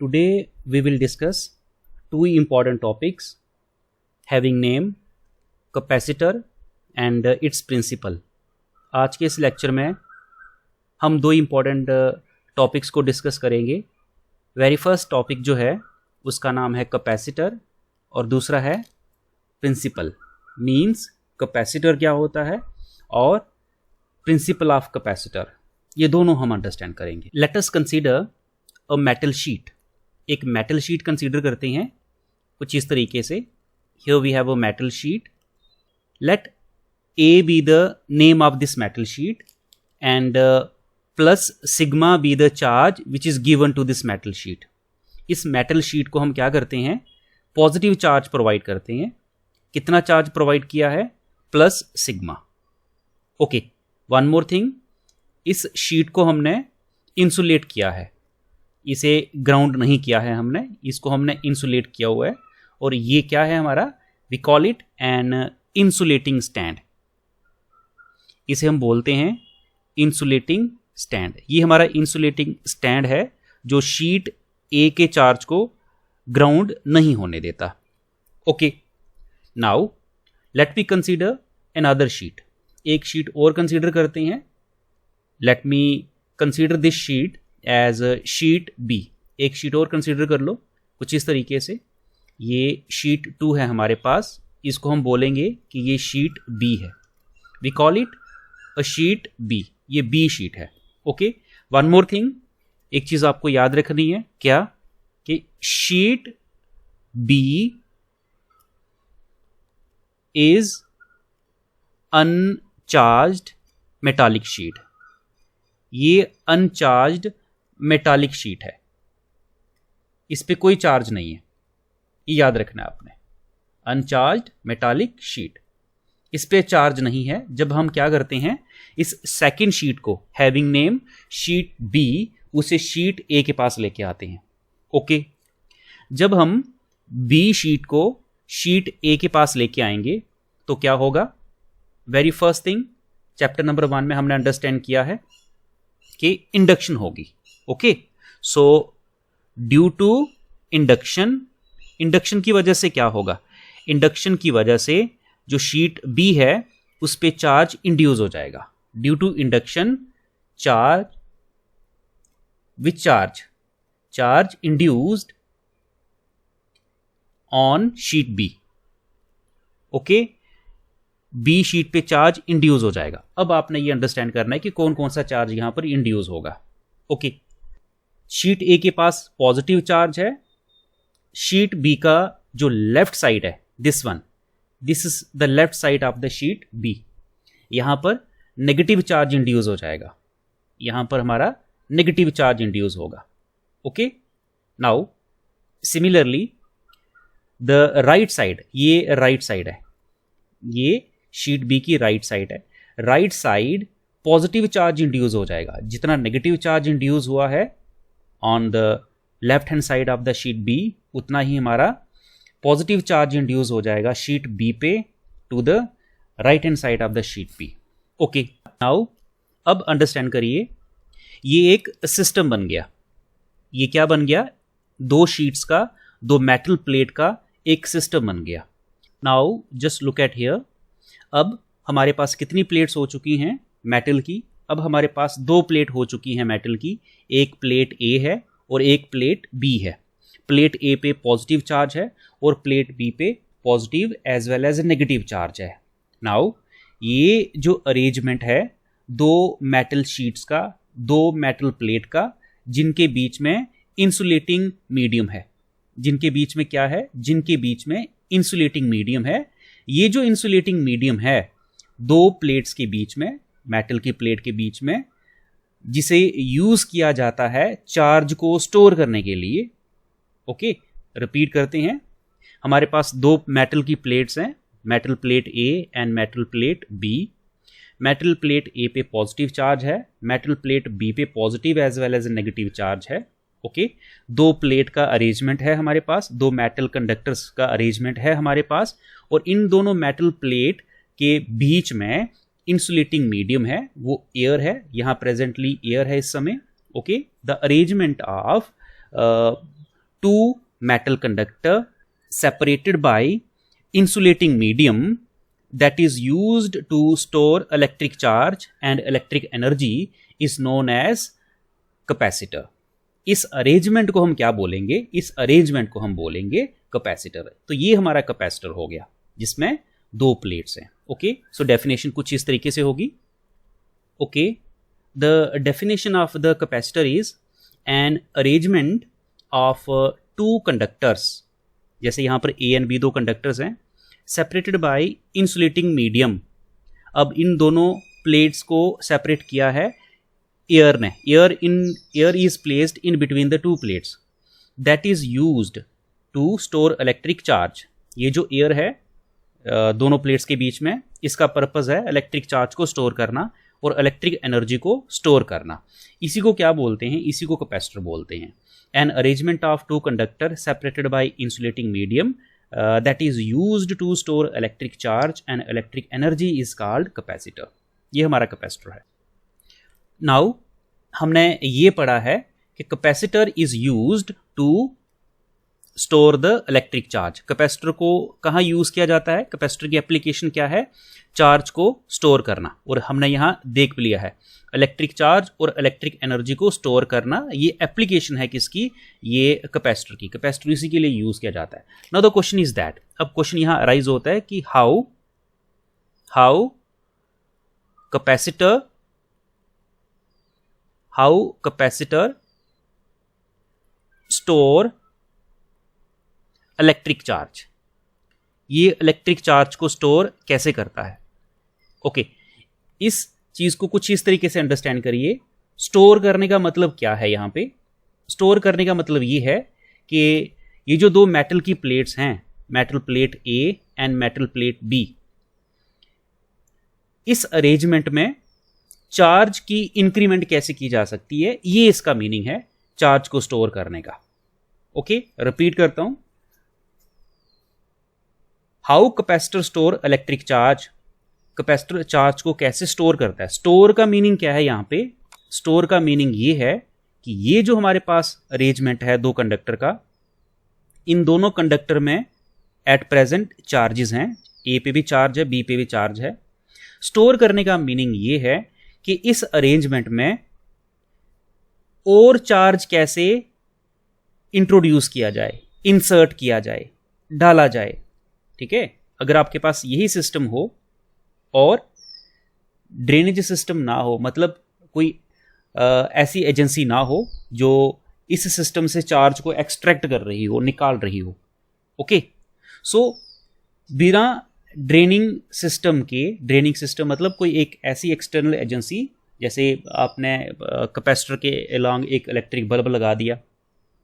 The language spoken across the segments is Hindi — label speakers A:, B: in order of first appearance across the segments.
A: Today we will discuss two important topics having name capacitor and its principle. आज के इस लेक्चर में हम दो इम्पॉर्टेंट टॉपिक्स को डिस्कस करेंगे. वेरी फर्स्ट टॉपिक जो है उसका नाम है कैपेसिटर और दूसरा है प्रिंसिपल. मींस कैपेसिटर क्या होता है और प्रिंसिपल ऑफ कैपेसिटर, ये दोनों हम अंडरस्टैंड करेंगे. Let us consider a metal sheet. एक मेटल शीट कंसीडर करते हैं कुछ इस तरीके से. Here we have a metal sheet. Let A be the name of this metal sheet and plus sigma be the charge which is given to this metal sheet. इस मेटल शीट को हम क्या करते हैं, पॉजिटिव चार्ज प्रोवाइड करते हैं. कितना चार्ज प्रोवाइड किया है, plus sigma. Okay, one more thing, इस शीट को हमने इंसुलेट किया है, इसे ग्राउंड नहीं किया है हमने, इसको हमने इंसुलेट किया हुआ है. और ये क्या है हमारा, we call it an insulating stand. इसे हम बोलते हैं इंसुलेटिंग स्टैंड. ये हमारा इंसुलेटिंग स्टैंड है जो शीट ए के चार्ज को ग्राउंड नहीं होने देता. Okay, now let me consider another sheet. एक शीट और कंसीडर करते हैं. Let me consider this sheet as sheet B. एक शीट और कंसीडर कर लो कुछ इस तरीके से. ये शीट 2 है हमारे पास, इसको हम बोलेंगे कि ये शीट बी है. We call it a sheet B. ये बी शीट है. ओके, वन मोर थिंग, एक चीज आपको याद रखनी है, क्या कि sheet B is uncharged metallic sheet. ये अनचार्ज्ड मेटालिक शीट है, इस पे कोई चार्ज नहीं है, ये याद रखना है आपने. अनचार्ज्ड मेटालिक शीट, इस पे चार्ज नहीं है. जब हम क्या करते हैं, इस सेकंड शीट को हैविंग नेम शीट बी, उसे शीट ए के पास लेके आते हैं. ओके, जब हम बी शीट को शीट ए के पास लेके आएंगे तो क्या होगा. Very first thing, chapter number 1 में हमने अंडरस्टैंड किया है कि इंडक्शन होगी. Okay, so due to induction, induction की वजह से क्या होगा, इंडक्शन की वजह से जो शीट बी है उस पे चार्ज इंड्यूस हो जाएगा. Due to induction charge which charge induced on sheet B. Okay, B sheet पे चार्ज इंड्यूस हो जाएगा. अब आपने ये अंडरस्टैंड करना है कि कौन कौन सा चार्ज यहां पर इंड्यूस होगा. ओके, शीट ए के पास पॉजिटिव चार्ज है. शीट बी का जो लेफ्ट साइड है, this one, this is the left side of the sheet B, यहां पर नेगेटिव चार्ज इंड्यूस हो जाएगा. यहां पर हमारा नेगेटिव चार्ज इंड्यूस होगा. Okay, now similarly the right side, ये राइट साइड है, ये शीट बी की राइट साइड है. Right side positive charge induce हो जाएगा. जितना नेगेटिव चार्ज इंड्यूस हुआ है on the left hand side of the sheet B, उतना ही हमारा पॉजिटिव चार्ज इंड्यूस हो जाएगा शीट बी पे to the right hand side of the sheet B. Okay, now अब अंडरस्टैंड करिए, ये एक सिस्टम बन गया. ये क्या बन गया, दो शीट्स का, दो मेटल प्लेट का एक सिस्टम बन गया. Now just look at here. अब हमारे पास कितनी प्लेट्स हो चुकी हैं मेटल की. अब हमारे पास दो प्लेट हो चुकी हैं मेटल की. एक प्लेट ए है और एक प्लेट बी है. प्लेट ए पे पॉजिटिव चार्ज है और प्लेट बी पे positive as well as negative charge है. नाउ ये जो अरेंजमेंट है दो मेटल शीट्स का, दो मेटल प्लेट का, जिनके बीच में इंसुलेटिंग मीडियम है. जिनके बीच में क्या है, जिनके बीच में इंसुलेटिंग मीडियम है. ये जो इंसुलेटिंग मीडियम है दो प्लेट्स के बीच में, मेटल की प्लेट के बीच में, जिसे यूज किया जाता है चार्ज को स्टोर करने के लिए. ओके, रिपीट करते हैं. हमारे पास दो मेटल की प्लेट्स हैं, metal plate A and metal plate B. Metal plate A पे पॉजिटिव चार्ज है, मेटल प्लेट बी पे positive as well as negative charge है. ओके, दो प्लेट का अरेंजमेंट है हमारे पास, दो मेटल कंडक्टर्स का अरेंजमेंट है हमारे पास, और इन दोनों मेटल प्लेट के बीच में इंसुलेटिंग मीडियम है, वो एयर है. यहाँ प्रेजेंटली एयर है इस समय. Okay, the arrangement of two metal conductor separated by insulating medium that is used to store electric charge and electric energy is known as capacitor. इस अरेंजमेंट को हम क्या बोलेंगे? इस अरेंजमेंट को हम बोलेंगे कैपेसिटर। तो ये हमारा कैपेसिटर हो गया जिसमें दो प्लेट्स हैं। ओके, सो डेफिनेशन कुछ इस तरीके से होगी। Okay, the definition of the capacitor is an arrangement of two conductors, जैसे यहां पर ए एंड बी दो कंडक्टर्स हैं, सेपरेटेड बाय इंसुलेटिंग मीडियम। अब इन दोनों प्लेट्स को सेपरेट किया है एयर ने। Air is placed in between the two plates that is used to store electric charge. ये जो एयर है दोनों प्लेट्स के बीच में, इसका पर्पस है इलेक्ट्रिक चार्ज को स्टोर करना और इलेक्ट्रिक एनर्जी को स्टोर करना। इसी को क्या बोलते हैं? इसी को कैपेसिटर बोलते हैं। An arrangement of two conductor separated by insulating medium that is used to store electric charge and electric energy is called capacitor. ये हमारा कैपेसिटर है। नाउ हमने ये पढ़ा है कि capacitor is used to store the electric charge. Capacitor को कहाँ यूज किया जाता है? कैपेसिटर की एप्लीकेशन क्या है? चार्ज को स्टोर करना। और हमने यहाँ देख भी लिया है इलेक्ट्रिक चार्ज और इलेक्ट्रिक एनर्जी को स्टोर करना, ये एप्लीकेशन है किसकी? ये कैपेसिटर की। कैपेसिटर इसी के लिए यूज किया जाता है। Now the question is that, अब क्वेश्चन यहाँ अराइज होता है कि how capacitor store electric charge. ये इलेक्ट्रिक चार्ज को स्टोर कैसे करता है? ओके, इस चीज को कुछ इस तरीके से अंडरस्टैंड करिए। स्टोर करने का मतलब क्या है? यहां पे स्टोर करने का मतलब ये है कि ये जो दो मेटल की प्लेट्स हैं, metal plate A and metal plate B, इस अरेंजमेंट में चार्ज की इंक्रीमेंट कैसे की जा सकती है, ये इसका मीनिंग है चार्ज को स्टोर करने का। ओके, रिपीट करता हूं। How capacitor store electric charge. Capacitor charge को कैसे स्टोर करता है? स्टोर का मीनिंग क्या है? यहां पे स्टोर का मीनिंग ये है कि ये जो हमारे पास अरेंजमेंट है दो कंडक्टर का, इन दोनों कंडक्टर में एट प्रेजेंट चार्जेस हैं, ए पे भी चार्ज है, बी पे भी चार्ज है। स्टोर करने का मीनिंग ये है कि इस अरेंजमेंट में और चार्ज कैसे इंट्रोड्यूस किया जाए, इंसर्ट किया जाए, डाला जाए। ठीक है, अगर आपके पास यही सिस्टम हो और ड्रेनेज सिस्टम ना हो, मतलब कोई ऐसी एजेंसी ना हो जो इस सिस्टम से चार्ज को एक्सट्रैक्ट कर रही हो, निकाल रही हो। ओके, सो बिना ड्रेनिंग सिस्टम मतलब कोई एक ऐसी एक्सटर्नल एजेंसी, जैसे आपने कैपेसिटर के अलोंग एक इलेक्ट्रिक बल्ब लगा दिया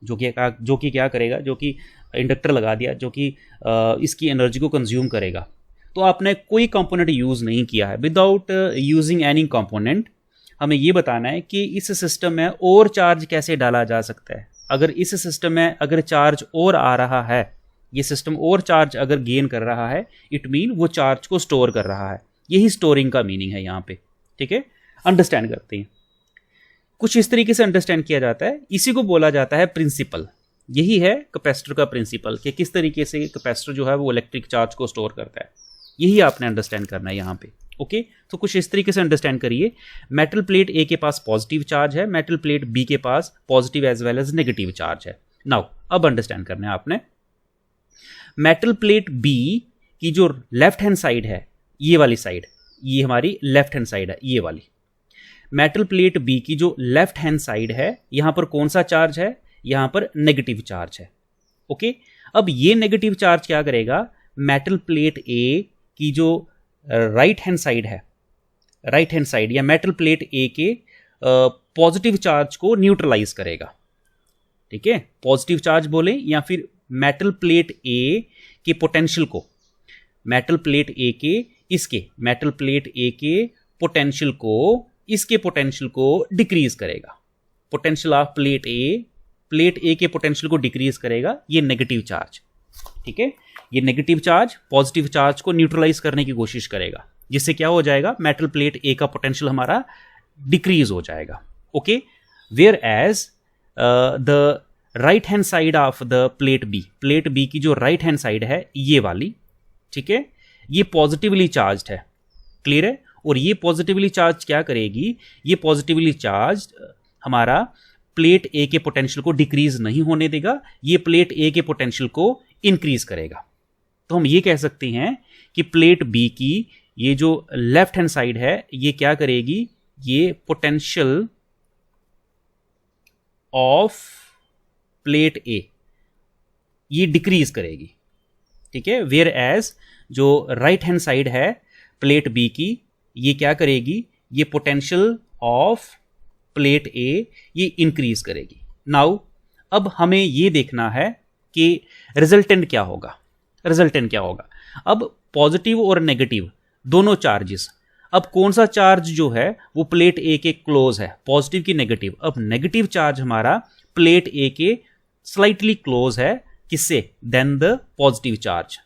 A: जो कि क्या करेगा, जो कि इंडक्टर लगा दिया जो कि इसकी एनर्जी को कंज्यूम करेगा। तो आपने कोई कंपोनेंट यूज़ नहीं किया है। विदाउट यूजिंग एनी कंपोनेंट हमें ये बताना है कि इस सिस्टम में और चार्ज कैसे डाला जा सकता है। अगर इस सिस्टम में अगर चार्ज और आ रहा है, ये सिस्टम और चार्ज अगर गेन कर रहा है, इट मीन वो चार्ज को स्टोर कर रहा है। यही स्टोरिंग का मीनिंग है यहाँ पे। ठीक है, अंडरस्टैंड करते हैं। कुछ इस तरीके से अंडरस्टैंड किया जाता है। इसी को बोला जाता है प्रिंसिपल। यही है कैपेसिटर का प्रिंसिपल कि किस तरीके से कैपेसिटर जो है वो इलेक्ट्रिक चार्ज को स्टोर करता है। यही आपने अंडरस्टैंड करना है यहाँ पे। ओके, तो कुछ इस तरीके से अंडरस्टैंड करिए। मेटल प्लेट ए के पास पॉजिटिव चार्ज है, मेटल प्लेट बी के पास positive as well as negative charge है। नाउ अब अंडरस्टैंड करना है आपने। मेटल प्लेट बी की जो लेफ्ट हैंड साइड है, ये वाली साइड, ये हमारी लेफ्ट हैंड साइड है, ये वाली। मेटल प्लेट बी की जो लेफ्ट हैंड साइड है, यहां पर कौन सा चार्ज है? यहां पर नेगेटिव चार्ज है। ओके, अब ये नेगेटिव चार्ज क्या करेगा? मेटल प्लेट ए की जो राइट हैंड साइड है, राइट हैंड साइड या मेटल प्लेट ए के पॉजिटिव चार्ज को न्यूट्रलाइज करेगा। ठीक है, पॉजिटिव चार्ज बोले या फिर मेटल प्लेट ए के पोटेंशियल को, मेटल प्लेट ए के इसके मेटल प्लेट ए के पोटेंशियल को, इसके पोटेंशियल को डिक्रीज करेगा। पोटेंशियल ऑफ प्लेट ए के पोटेंशियल को डिक्रीज करेगा ये नेगेटिव चार्ज। ठीक है, ये नेगेटिव चार्ज पॉजिटिव चार्ज को न्यूट्रलाइज करने की कोशिश करेगा, जिससे क्या हो जाएगा? मेटल प्लेट ए का पोटेंशियल हमारा डिक्रीज हो जाएगा। Okay, where as the right hand side of the plate B की जो राइट हैंड साइड है ये वाली, ठीक है, ये पॉजिटिवली चार्ज्ड है, क्लियर है। और ये पॉजिटिवली चार्ज क्या करेगी, ये पॉजिटिवली चार्ज हमारा प्लेट ए के पोटेंशियल को डिक्रीज नहीं होने देगा, ये प्लेट ए के पोटेंशियल को इंक्रीज करेगा। तो हम ये कह सकते हैं कि प्लेट बी की ये जो लेफ्ट हैंड साइड है ये क्या करेगी, ये पोटेंशियल ऑफ प्लेट ए ये डिक्रीज करेगी, ठीक है। वेयर एज जो राइट हैंड साइड है प्लेट बी की ये क्या करेगी, ये पोटेंशियल ऑफ प्लेट ए ये इंक्रीज करेगी। नाउ अब हमें ये देखना है कि रिजल्टेंट क्या होगा, रिजल्टेंट क्या होगा। अब पॉजिटिव और नेगेटिव दोनों चार्जेस, अब कौन सा चार्ज जो है वो प्लेट ए के क्लोज है, पॉजिटिव की नेगेटिव। अब नेगेटिव चार्ज हमारा प्लेट ए के स्लाइटली क्लोज है, किससे, देन द पॉजिटिव चार्ज।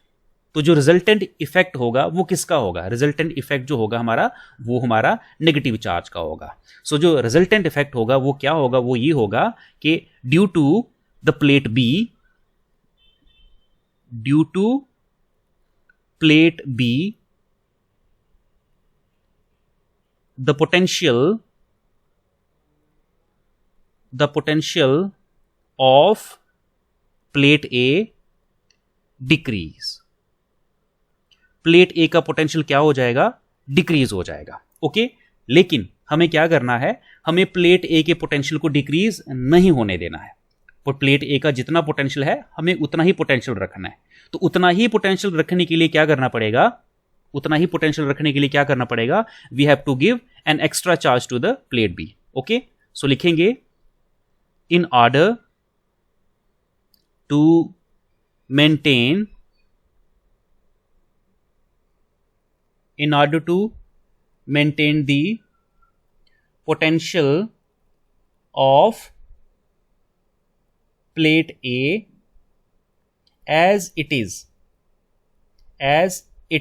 A: तो जो रिजल्टेंट इफेक्ट होगा वो किसका होगा, रिजल्टेंट इफेक्ट जो होगा हमारा वो हमारा नेगेटिव चार्ज का होगा। सो जो रिजल्टेंट इफेक्ट होगा वो क्या होगा, वो ये होगा कि due to the plate B, due to plate B the potential of plate A decrease, plate A का पोटेंशियल क्या हो जाएगा, डिक्रीज हो जाएगा, ओके। लेकिन हमें क्या करना है, हमें प्लेट ए के पोटेंशियल को डिक्रीज नहीं होने देना है। और प्लेट ए का जितना पोटेंशियल है हमें उतना ही पोटेंशियल रखना है। तो उतना ही पोटेंशियल रखने के लिए क्या करना पड़ेगा, उतना ही पोटेंशियल रखने के लिए क्या करना पड़ेगा, we have to give an extra charge to the plate B, okay. So लिखेंगे in order to maintain, in order to maintain the potential of plate A as it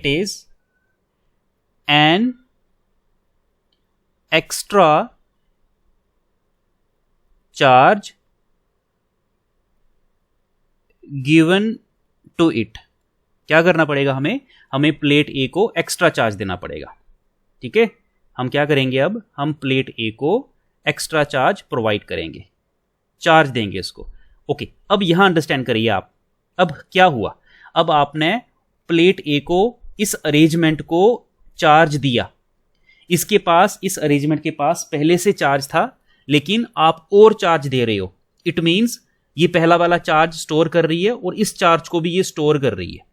A: is, an extra charge given to it। क्या करना पड़ेगा हमें प्लेट ए को एक्स्ट्रा चार्ज देना पड़ेगा, ठीक है। हम क्या करेंगे, अब हम प्लेट ए को एक्स्ट्रा चार्ज प्रोवाइड करेंगे, चार्ज देंगे इसको, ओके। अब यहां अंडरस्टैंड करिए आप, अब क्या हुआ, अब आपने प्लेट ए को इस अरेंजमेंट को चार्ज दिया, इसके पास, इस अरेंजमेंट के पास पहले से चार्ज था लेकिन आप और चार्ज दे रहे हो। इट मींस ये पहला वाला चार्ज स्टोर कर रही है और इस चार्ज को भी ये स्टोर कर रही है,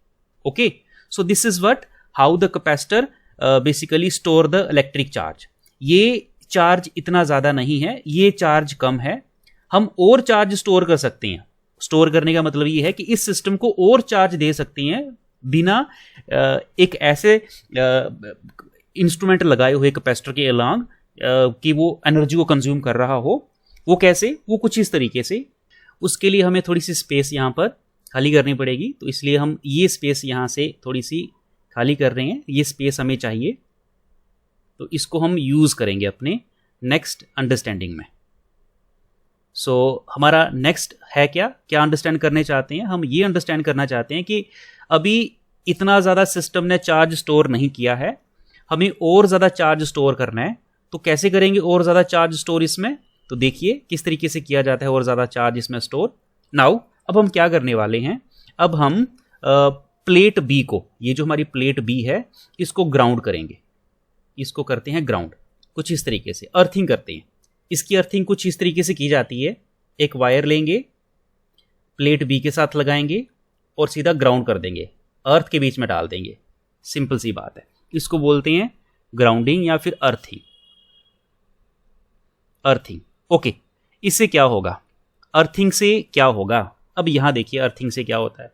A: okay. So this is what how the capacitor basically store the electric charge. ये चार्ज इतना ज्यादा नहीं है, ये चार्ज कम है, हम और चार्ज स्टोर कर सकते हैं। स्टोर करने का मतलब ये है कि इस सिस्टम को और चार्ज दे सकते हैं बिना एक ऐसे इंस्ट्रूमेंट लगाए हुए कैपेसिटर के अलांग कि वो एनर्जी को कंज्यूम कर रहा हो। वो कैसे, वो कुछ इस तरीके से। उसके लिए हमें थोड़ी सी स्पेस यहाँ पर खाली करनी पड़ेगी, तो इसलिए हम ये स्पेस यहाँ से थोड़ी सी खाली कर रहे हैं, ये स्पेस हमें चाहिए, तो इसको हम यूज करेंगे अपने नेक्स्ट अंडरस्टैंडिंग में। सो हमारा नेक्स्ट है क्या अंडरस्टैंड करने चाहते हैं हम, ये अंडरस्टैंड करना चाहते हैं कि अभी इतना ज़्यादा सिस्टम ने चार्ज स्टोर नहीं किया है, हमें और ज़्यादा चार्ज स्टोर करना है। तो कैसे करेंगे और ज़्यादा चार्ज स्टोर इसमें, तो देखिए किस तरीके से किया जाता है और ज़्यादा चार्ज इसमें स्टोर। नाउ अब हम क्या करने वाले हैं, अब हम प्लेट बी को, ये जो हमारी प्लेट बी है, इसको ग्राउंड करेंगे, इसको करते हैं ग्राउंड, कुछ इस तरीके से अर्थिंग करते हैं। इसकी अर्थिंग कुछ इस तरीके से की जाती है, एक वायर लेंगे, प्लेट बी के साथ लगाएंगे और सीधा ग्राउंड कर देंगे, अर्थ के बीच में डाल देंगे। सिंपल सी बात है, इसको बोलते हैं ग्राउंडिंग या फिर अर्थिंग। Earthing, okay. इससे क्या होगा, अर्थिंग से क्या होगा, अब यहां देखिए अर्थिंग से क्या होता है।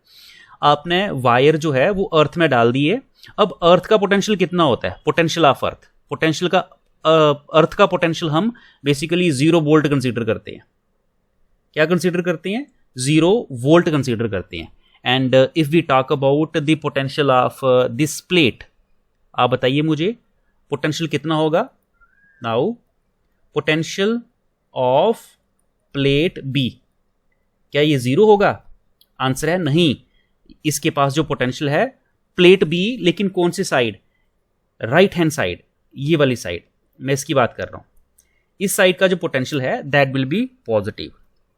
A: आपने वायर जो है वो अर्थ में डाल दी है, अब अर्थ का पोटेंशियल कितना होता है, पोटेंशियल ऑफ अर्थ, पोटेंशियल का अर्थ का पोटेंशियल हम बेसिकली 0 वोल्ट कंसीडर करते हैं। क्या कंसीडर करते हैं, 0 वोल्ट कंसीडर करते हैं। And if we talk about the potential of this plate, आप बताइए मुझे पोटेंशियल कितना होगा। Now potential of plate B क्या ये जीरो होगा? आंसर है नहीं। इसके पास जो पोटेंशियल है प्लेट बी, लेकिन कौन सी साइड? राइट हैंड साइड, ये वाली साइड मैं इसकी बात कर रहा हूं। इस साइड का जो पोटेंशियल है that will be positive.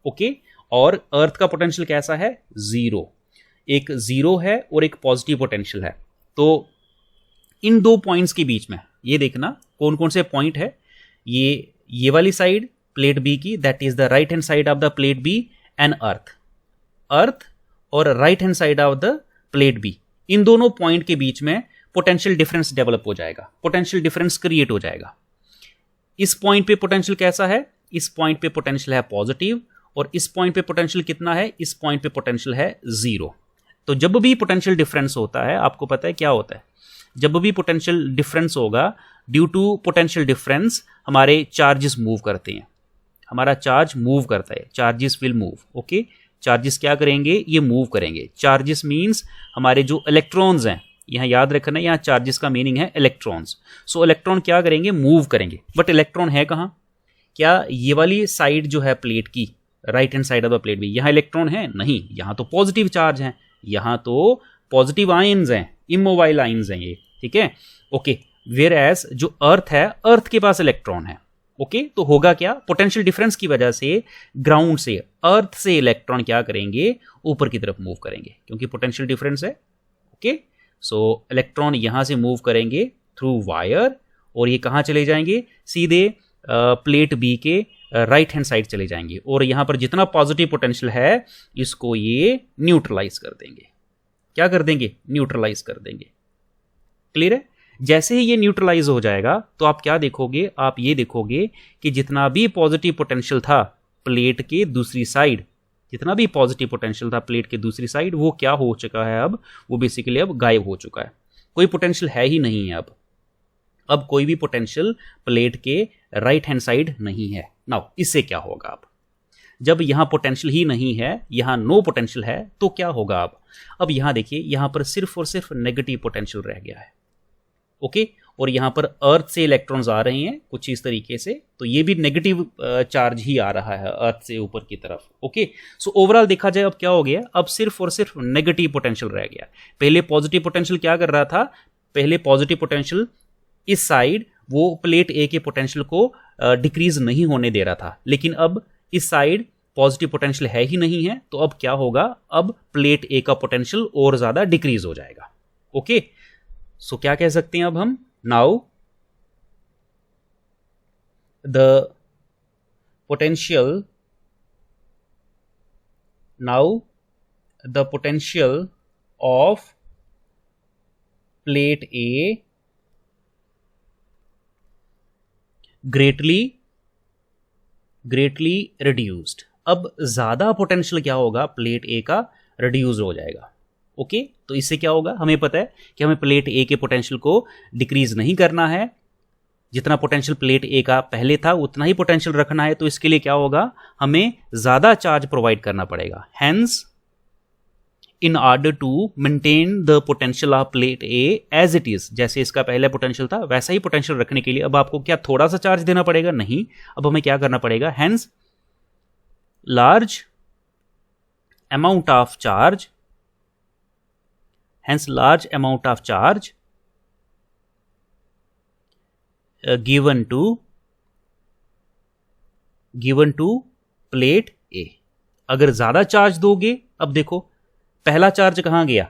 A: Okay, और अर्थ का पोटेंशियल कैसा है? जीरो। एक जीरो है और एक पॉजिटिव पोटेंशियल है। तो इन दो पॉइंट्स के बीच में ये देखना कौन कौन से पॉइंट है। ये वाली साइड प्लेट बी की, that is the right hand side of the plate B and earth और right hand side of the plate B, इन दोनों पॉइंट के बीच में पोटेंशियल डिफरेंस डेवलप हो जाएगा, पोटेंशियल डिफरेंस क्रिएट हो जाएगा। इस पॉइंट पे पोटेंशियल कैसा है? इस पॉइंट पे पोटेंशियल है पॉजिटिव, और इस पॉइंट पे पोटेंशियल कितना है? इस पॉइंट पे पोटेंशियल है जीरो। तो जब भी पोटेंशियल डिफरेंस होता है, आपको पता है क्या होता है? जब भी पोटेंशियल डिफरेंस होगा, ड्यू टू पोटेंशियल डिफरेंस हमारे चार्जेस मूव करते हैं, हमारा चार्ज मूव करता है, charges will move. Okay, charges क्या करेंगे? ये मूव करेंगे। चार्जेस मीन्स हमारे जो इलेक्ट्रॉन्स हैं, यहाँ याद रखना, यहाँ चार्जेस का मीनिंग है इलेक्ट्रॉन्स। सो इलेक्ट्रॉन क्या करेंगे? मूव करेंगे। बट इलेक्ट्रॉन है कहाँ? क्या ये वाली साइड जो है प्लेट की, right hand side of the plate भी, यहाँ इलेक्ट्रॉन है? नहीं, यहाँ तो पॉजिटिव चार्ज है, यहाँ तो पॉजिटिव आयंस हैं, इमोबाइल आयंस हैं ये, ठीक है। ओके, वेयर एज जो अर्थ है, अर्थ के पास इलेक्ट्रॉन है। ओके, तो होगा क्या? पोटेंशियल डिफरेंस की वजह से ग्राउंड से, अर्थ से इलेक्ट्रॉन क्या करेंगे? ऊपर की तरफ मूव करेंगे, क्योंकि पोटेंशियल डिफरेंस है। ओके, सो इलेक्ट्रॉन यहां से मूव करेंगे थ्रू वायर, और ये कहां चले जाएंगे? सीधे प्लेट बी के राइट हैंड साइड चले जाएंगे, और यहां पर जितना पॉजिटिव पोटेंशियल है इसको ये न्यूट्रलाइज कर देंगे। क्या कर देंगे? न्यूट्रलाइज कर देंगे। क्लियर है? जैसे ही ये न्यूट्रलाइज हो जाएगा तो आप क्या देखोगे? आप ये देखोगे कि जितना भी पॉजिटिव पोटेंशियल था प्लेट के दूसरी साइड, जितना भी पॉजिटिव पोटेंशियल था प्लेट के दूसरी साइड, वो क्या हो चुका है? अब वो बेसिकली अब गायब हो चुका है। कोई पोटेंशियल है ही नहीं है अब कोई भी पोटेंशियल प्लेट के राइट हैंड साइड नहीं है। नाउ इससे क्या होगा? जब यहां पोटेंशियल ही नहीं है, यहां नो पोटेंशियल है, तो क्या होगा? अब यहां देखिए, यहां पर सिर्फ और सिर्फ नेगेटिव पोटेंशियल रह गया है। ओके, और यहां पर अर्थ से इलेक्ट्रॉन्स आ रहे हैं कुछ इस तरीके से, तो ये भी नेगेटिव चार्ज ही आ रहा है अर्थ से ऊपर की तरफ। ओके, सो ओवरऑल देखा जाए अब क्या हो गया? अब सिर्फ और सिर्फ नेगेटिव पोटेंशियल रह गया। पहले पॉजिटिव पोटेंशियल क्या कर रहा था? पहले पॉजिटिव पोटेंशियल इस साइड वो प्लेट ए के पोटेंशियल को डिक्रीज नहीं होने दे रहा था, लेकिन अब इस साइड पॉजिटिव पोटेंशियल है ही नहीं है, तो अब क्या होगा? अब प्लेट ए का पोटेंशियल और ज्यादा डिक्रीज हो जाएगा। ओके, सो क्या कह सकते हैं अब हम? Now the potential of plate A greatly reduced. अब ज्यादा पोटेंशियल क्या होगा? प्लेट ए का रिड्यूस हो जाएगा। ओके, तो इससे क्या होगा? हमें पता है कि हमें प्लेट ए के पोटेंशियल को डिक्रीज नहीं करना है, जितना पोटेंशियल प्लेट ए का पहले था उतना ही पोटेंशियल रखना है। तो इसके लिए क्या होगा? हमें ज्यादा चार्ज प्रोवाइड करना पड़ेगा। Hence in order to maintain the potential of plate A as it is, जैसे इसका पहले पोटेंशियल था वैसा ही पोटेंशियल रखने के लिए अब आपको क्या थोड़ा सा चार्ज देना पड़ेगा? नहीं, अब हमें क्या करना पड़ेगा? Hence large amount of charge, given to plate A. अगर ज्यादा चार्ज दोगे, अब देखो पहला चार्ज कहां गया?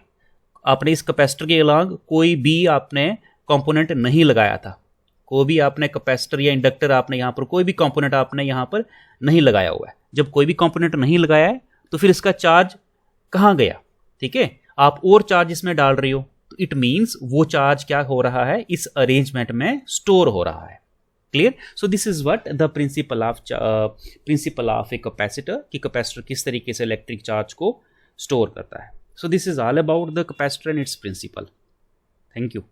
A: आपने इस कैपेसिटर के अलावा कोई भी आपने कंपोनेंट नहीं लगाया था, कोई भी आपने कैपेसिटर या इंडक्टर आपने यहां पर कोई भी कंपोनेंट आपने यहां पर नहीं लगाया हुआ है। जब कोई भी कंपोनेंट नहीं लगाया है तो फिर इसका चार्ज कहां गया? ठीक है, आप और चार्ज इसमें डाल रही हो, तो इट मीन्स वो चार्ज क्या हो रहा है? इस अरेंजमेंट में स्टोर हो रहा है। Clear? So this is what the principle of a capacitor, कि कैपेसिटर किस तरीके से इलेक्ट्रिक चार्ज को स्टोर करता है। So this is all about the capacitor and its principle. Thank you.